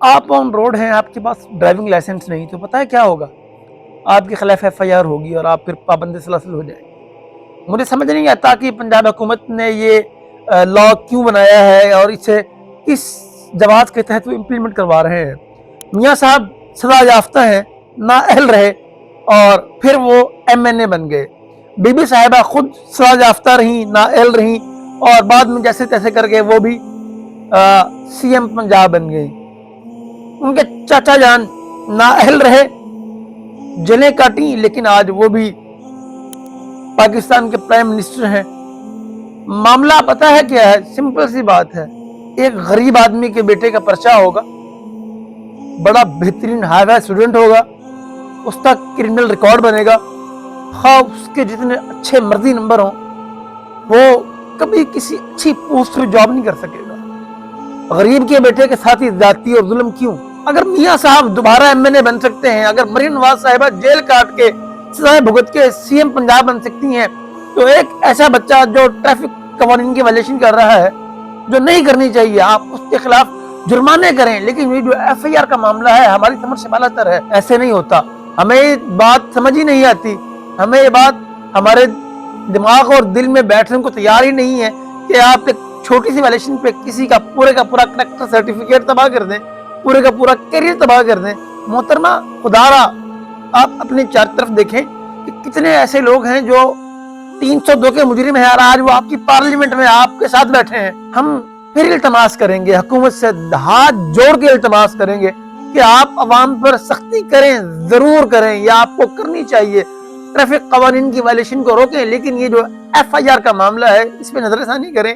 آپ on road ہیں, آپ کے پاس ڈرائیونگ لائسنس نہیں, تو پتہ ہے کیا ہوگا؟ آپ کے خلاف FIR ہوگی اور آپ پھر پابند سلاسل ہو جائیں گے. مجھے سمجھ نہیں آتا کہ پنجاب حکومت نے یہ لا کیوں بنایا ہے اور اسے کس جواز کے تحت وہ امپلیمنٹ کروا رہے ہیں. میاں صاحب سزا یافتہ ہیں, نااہل رہے اور پھر وہ MNA بن گئے. بی بی صاحبہ خود سزا یافتہ رہیں, نااہل رہیں اور بعد میں جیسے تیسے کر کے وہ بھی CM پنجاب بن گئی. ان کے چاچا جان نااہل رہے, جنیں کاٹیں, لیکن آج وہ بھی پاکستان کے پرائم منسٹر ہیں. معاملہ پتہ ہے کیا ہے؟ سمپل سی بات ہے. ایک غریب آدمی کے بیٹے کا پرچہ ہوگا, بڑا بہترین ہائی فائی اسٹوڈنٹ ہوگا, اس کا کرمنل ریکارڈ بنے گا, خواہ اس کے جتنے اچھے مرضی نمبر ہوں, وہ کبھی کسی اچھی پوسٹ پہ جاب نہیں کر سکے گا. غریب کے بیٹے کے ساتھ ہی زیادتی اور ظلم کیوں؟ اگر میاں صاحب دوبارہ MNA بن سکتے ہیں, اگر مریم نواز صاحبہ جیل کاٹ کے سزائیں بھگت کے CM پنجاب بن سکتی ہیں, تو ایک ایسا بچہ جو ٹریفک قوانین کی وائلیشن کر رہا ہے, جو نہیں کرنی چاہیے, آپ اس کے خلاف جرمانے کریں. لیکن یہ جو FIR کا معاملہ ہے ہماری سمجھ سے بالا تر ہے. ایسے نہیں ہوتا. ہمیں یہ بات سمجھ ہی نہیں آتی, ہمیں یہ بات ہمارے دماغ اور دل میں بیٹھنے کو تیار ہی نہیں ہے کہ آپ ایک چھوٹی سی وائلیشن پہ کسی کا پورا کریکٹر سرٹیفکیٹ تباہ کر دیں, پورے کا پورا کیریئر تباہ کر دیں. محترمہ خدارا, آپ اپنے چار طرف دیکھیں کہ کتنے ایسے لوگ ہیں جو 302 کے مجرم ہیں اور آج وہ آپ کی پارلیمنٹ میں آپ کے ساتھ بیٹھے ہیں. ہم پھر التماس کریں گے, حکومت سے ہاتھ جوڑ کے التماس کریں گے کہ آپ عوام پر سختی کریں, ضرور کریں, یا آپ کو کرنی چاہیے. ٹریفک قوانین کی وائلیشن کو روکیں, لیکن یہ جو FIR کا معاملہ ہے اس پہ نظر ثانی کریں.